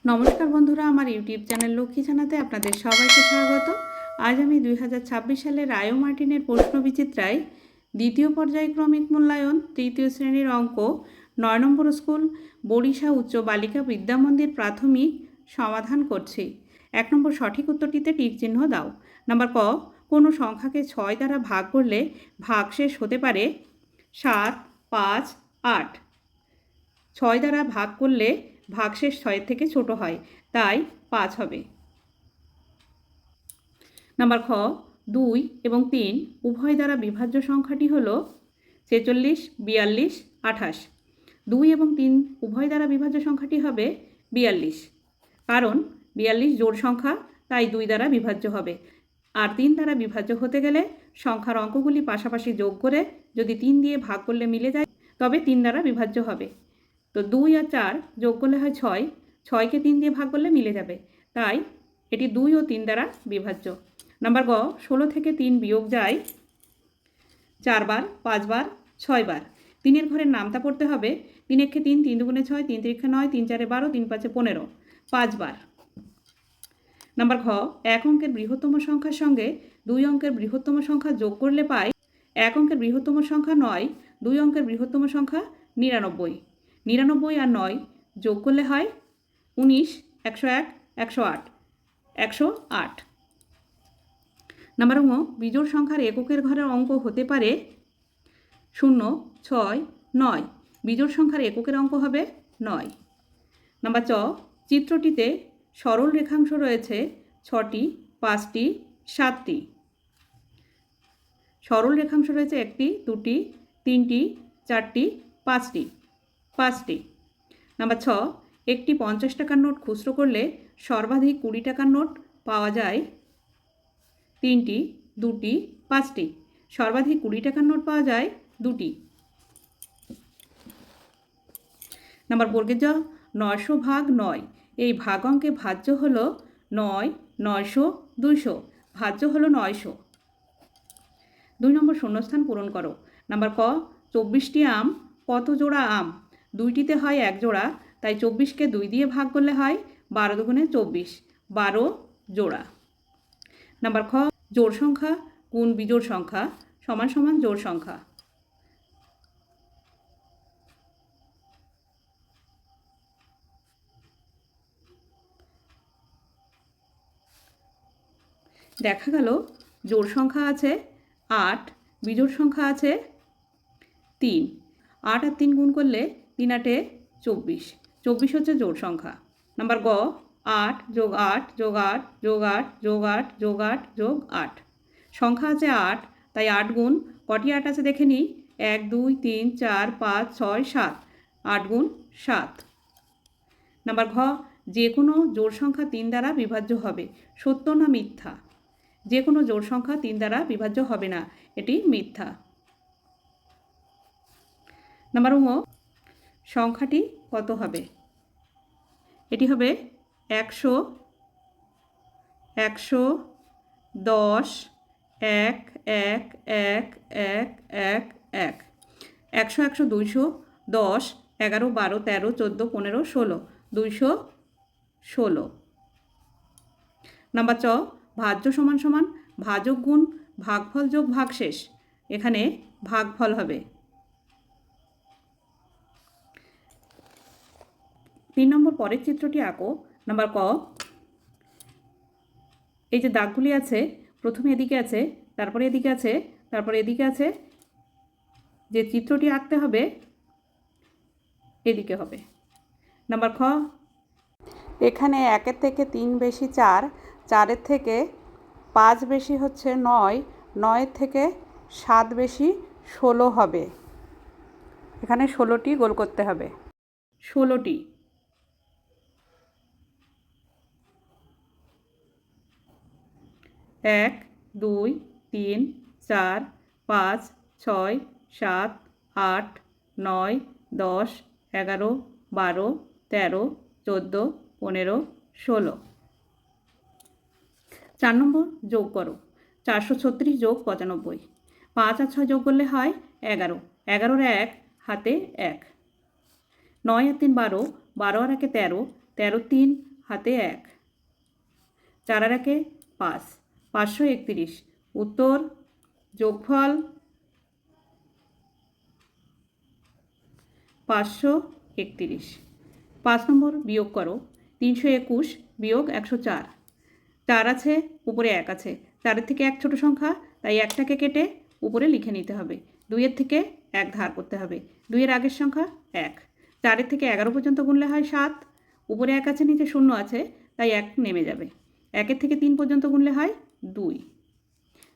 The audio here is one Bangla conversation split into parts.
নমস্কার বন্ধুরা, আমার ইউটিউব চ্যানেল লক্ষ্মী জানাতে আপনাদের সবাইকে স্বাগত। আজ আমি 2026 সালের রায়ো মার্টিনের প্রশ্ন বিচিত্রায় দ্বিতীয় পর্যায়ক্রমিক মূল্যায়ন তৃতীয় শ্রেণীর অঙ্ক 9 নম্বর স্কুল বরিশা উচ্চ বালিকা বিদ্যামন্দির প্রাথমিক সমাধান করছি। 1 নম্বর সঠিক উত্তরটিতে টিক চিহ্ন দাও। নাম্বার ক, কোনো সংখ্যাকে 6 দ্বারা ভাগ করলে ভাগশেষ হতে পারে 7, 5, 8। 6 দ্বারা ভাগ করলে ভাগশেষ 6 থেকে ছোট হয়, তাই 5 হবে। নাম্বার খ, 2 এবং 3 উভয় দ্বারা বিভাজ্য সংখ্যাটি হল 46, 42, 28। 2 এবং 3 উভয় দ্বারা বিভাজ্য সংখ্যাটি হবে 42, কারণ 42 জোড় সংখ্যা, তাই 2 দ্বারা বিভাজ্য হবে। আর 3 দ্বারা বিভাজ্য হতে গেলে সংখ্যার অঙ্কগুলি পাশাপাশি যোগ করে যদি 3 দিয়ে ভাগ করলে মিলে যায় তবে 3 দ্বারা বিভাজ্য হবে। তো 2 আর 4 যোগ করলে হয় 6, 6কে 3 দিয়ে ভাগ করলে মিলে যাবে, তাই এটি 2 ও 3 দ্বারা বিভাজ্য। নাম্বার গ, 16 থেকে 3 বিয়োগ যায় 4 বার, 5 বার, 6 বার। 3-এর ঘরের নামতা পড়তে হবে 3 একে 3, 3 দুগুণে 6, 3 তিরিক্ষে 9, 3 চারে 12, 3 পাঁচে 15, 5 বার। নাম্বার ঘ, এক অঙ্কের বৃহত্তম সংখ্যার সঙ্গে 2 অঙ্কের বৃহত্তম সংখ্যা যোগ করলে পাই 1 অঙ্কের বৃহত্তম সংখ্যা 9, 2 অঙ্কের বৃহত্তম সংখ্যা 99। 99 আর 9 যোগ করলে হয় 19, 101, 108, 108। নাম্বার ঙ, বিজোড় সংখ্যার এককের ঘরের অঙ্ক হতে পারে 0, 6, 9। বিজোড় সংখ্যার এককের অঙ্ক হবে 9। নাম্বার চ, চিত্রটিতে সরল রেখাংশ রয়েছে 6টি, 5টি, 7টি। সরল রেখাংশ রয়েছে 1টি, 2টি, 3টি, 4টি, 5টি, 5টি। নাম্বার ছ, একটি 50 টাকার নোট খুচরো করলে সর্বাধিক 20 টাকার নোট পাওয়া যায় 3টি, 2টি, 5টি। সর্বাধিক 20 টাকার নোট পাওয়া যায় 2টি। নাম্বার বর্গের জ, 900 ভাগ 9। এই ভাগ অঙ্কে ভাজ্য হল 9, 900, 200। ভাজ্য হলো 900। 2 নম্বর শূন্যস্থান পূরণ করো। নাম্বার ক, 24টি আম কত জোড়া আম? 2টিতে হয় 1 জোড়া, তাই 24কে 2 দিয়ে ভাগ করলে হয় 12 দুগুণে 24, 12 জোড়া। নাম্বার খ, জোড় সংখ্যা গুণ বিজোড় সংখ্যা সমান সমান জোড় সংখ্যা। দেখা গেল জোড় সংখ্যা আছে 8, বিজোড় সংখ্যা আছে 3। 8 আর 3 গুণ করলে 3 8 24, 24 হচ্ছে জোড় সংখ্যা। নাম্বার গ, 8 যোগ 8 যোগ 8 যোগ 8 যোগ 8 যোগ 8 যোগ 8। সংখ্যা আছে 8, তাই 8 গুণ কটি 8 আছে দেখে নিই। 1 2 3 4 5 6 7, 8 গুণ 7। নাম্বার ঘ, যে কোনো জোড় সংখ্যা 3 দ্বারা বিভাজ্য হবে, সত্য না মিথ্যা? যে কোনো জোড় সংখ্যা 3 দ্বারা বিভাজ্য হবে না, এটি মিথ্যা। নাম্বার ঙ, সংখ্যাটি কত হবে? এটি হবে 100, 100, 10, 1, 1, 1, 1, 1, 1, 100, 100, 200, 10, 11, 12, 13, 14, 15, 16, 216। নাম্বার চ, ভাজ্য সমান সমান ভাজক গুণ ভাগফল যোগ ভাগশেষ। এখানে ভাগফল হবে। 3 নম্বর পরের চিত্রটি আঁকো। নাম্বার ক, এই যে দাগগুলি আছে, প্রথমে এদিকে আছে, তারপরে এদিকে আছে, তারপরে এদিকে আছে। যে চিত্রটি আঁকতে হবে এদিকে হবে। নাম্বার খ, এখানে 1-এর থেকে 3 বেশি 4, 4-এর থেকে 5 বেশি হচ্ছে 9, 9-এর থেকে 7 বেশি 16 হবে। এখানে 16টি গোল করতে হবে, 16টি। এক, 2, 3, 4, 5, 6, 7, 8, 9, 10, 11, 12, 13, 14, 15, 16। 4 নম্বর যোগ করো। 436 যোগ 95। 5 আর 6 যোগ করলে হয় 11, 11-র 1 হাতে 1। 9 আর 3 12, 12 আর 1 13, 13-র 3 হাতে 1, 4 আর 1 5, 531। উত্তর যোগফল 531। 5 নম্বর বিয়োগ করো। 321 বিয়োগ 104। 4 আছে, উপরে 1 আছে, 4-এর থেকে 1 ছোট সংখ্যা, তাই 1টাকে কেটে উপরে লিখে নিতে হবে। 2-এর থেকে 1 ধার করতে হবে। 2-এর আগের সংখ্যা 1। 4-এর থেকে 11 পর্যন্ত গুনলে হয় 7। উপরে 1 আছে, নিচে 0 আছে, তাই 1 নেমে যাবে। 1-এর থেকে 3 পর্যন্ত গুনলে হয় 2।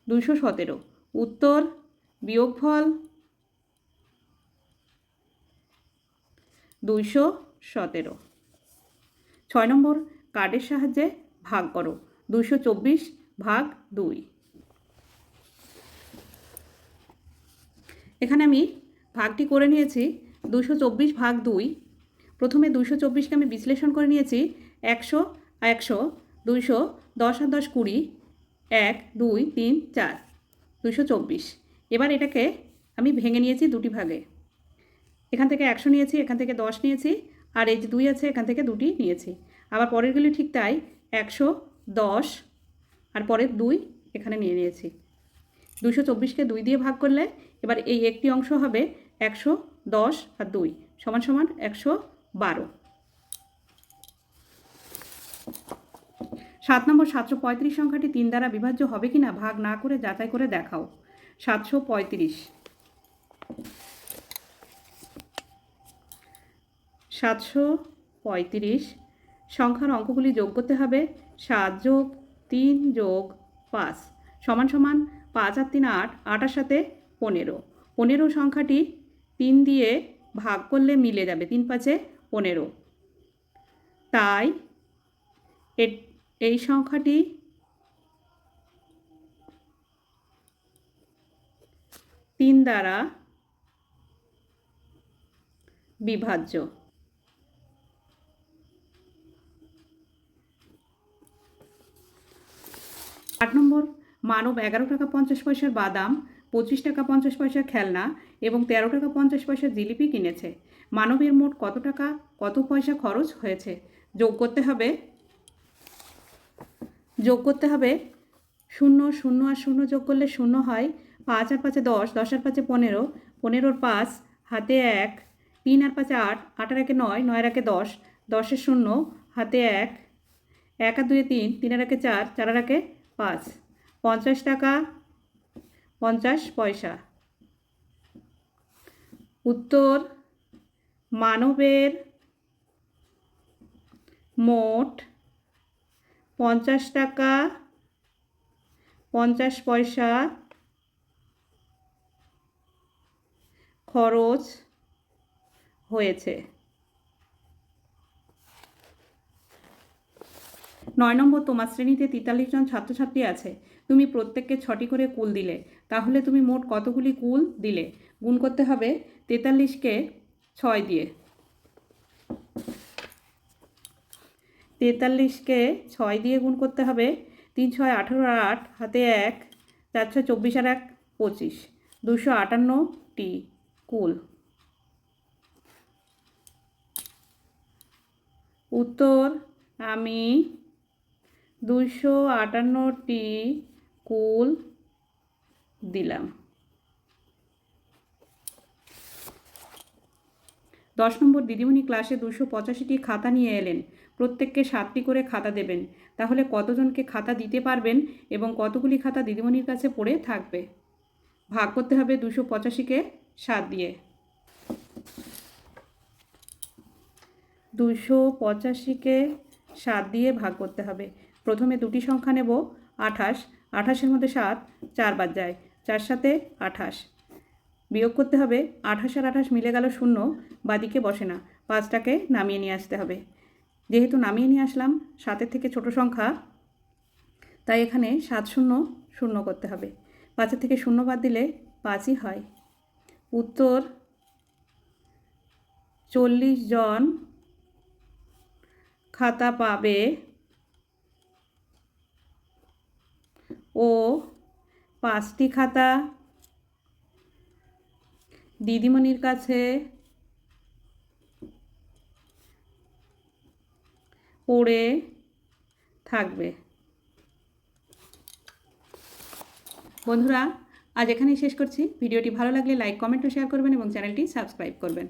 217। উত্তর বিয়োগফল 217। 6 নম্বর কার্ডের সাহায্যে ভাগ করো। 224 ভাগ 2। এখানে আমি ভাগটি করে নিয়েছি 224 ভাগ 2। প্রথমে 224কে আমি বিশ্লেষণ করে নিয়েছি 100 আর 100, 200, 10 আর 10 20, 1 2 3 4, 224। এবার এটাকে আমি ভেঙে নিয়েছি দুটি ভাগে। এখান থেকে 100 নিয়েছি, এখান থেকে 10 নিয়েছি, আর এই যে 2 আছে এখান থেকে 2টি নিয়েছি। আবার পরেরগুলি ঠিক তাই, 100, 10 আর পরের 2 এখানে নিয়ে নিয়েছি। 224কে 2 দিয়ে ভাগ করলে এবার এই একটি অংশ হবে 110 আর 2 সমান সমান 112। 7 নম্বর 735 সংখ্যাটি 3 দ্বারা বিভাজ্য হবে কিনা ভাগ না করে যাচাই করে দেখাও। 735। 735 সংখ্যার অঙ্কগুলি যোগ করতে হবে। 7 যোগ 3 যোগ 5 সমান সমান 5 আর 3 8, 8 আর সাথে 15। 15 সংখ্যাটি 3 দিয়ে ভাগ করলে মিলে যাবে, 3 5 15। তাই এই সংখ্যাটি 3 দ্বারা বিভাজ্য। 8 নম্বর মানব 11 টাকা 50 পয়সার বাদাম, 25 টাকা 50 পয়সার খেলনা এবং 13 টাকা 50 পয়সার জিলিপি কিনেছে। মানবের মোট কত টাকা কত পয়সা খরচ হয়েছে? যোগ করতে হবে 0 0 আর 0 যোগ করলে 0 হয়। 5 আর 5 10, 10 আর 5 15, 15 5 হাতে 1, 3 আর 5 8, 8 আর 1 9, 9 আর 1 10, 10 এর 0 হাতে 1, 1 আর 2 3, 3 আর 1 4, 4 আর 1 5, 50 টাকা 50 পয়সা। উত্তর মানবের মোট 50 টাকা 50 পয়সা খরচ হয়েছে। 9 নম্বর তোমার শ্রেণীতে 43 জন ছাত্রছাত্রী আছে, তুমি প্রত্যেককে 6টি করে কুল দিলে, তাহলে তুমি মোট কতগুলি কুল দিলে? গুণ করতে হবে 43কে 6 দিয়ে। 43কে 6 দিয়ে গুণ করতে হবে। 3 6 18 আর 8 হাতে 1, 4 6 24 আর 1 25, 258টি কুল। উত্তর আমি 258টি কুল দিলাম। 10 নম্বর দিদিমণি ক্লাসে 285টি খাতা নিয়ে এলেন, প্রত্যেককে 7টি করে খাতা দেবেন, তাহলে কতজনকে খাতা দিতে পারবেন এবং কতগুলি খাতা দিদিমণির কাছে পড়ে থাকবে? ভাগ করতে হবে 285কে 7 দিয়ে। 285কে 7 দিয়ে ভাগ করতে হবে। প্রথমে দুটি সংখ্যা নেব, 28, 28-এর মধ্যে 7 4 বাদ যায়, 4 7 28। বিয়োগ করতে হবে, 28 আর 28 মিলে গেল 0, বাদিকে বসে না, 5টাকে নামিয়ে নিয়ে আসতে হবে। যেহেতু নামিয়ে নিয়ে আসলাম 7-এর থেকে ছোট সংখ্যা, তাই এখানে 7 0 0 করতে হবে। 5-এর থেকে 0 বাদ দিলে 5ই হয়। উত্তর 40 জন খাতা পাবে ও 5টি খাতা দিদিমণির কাছে পড়ে থাকবে। বন্ধুরা, আজ এখানেই শেষ করছি। ভিডিওটি ভালো লাগলে লাইক, কমেন্ট ও শেয়ার করবেন এবং চ্যানেলটি সাবস্ক্রাইব করবেন।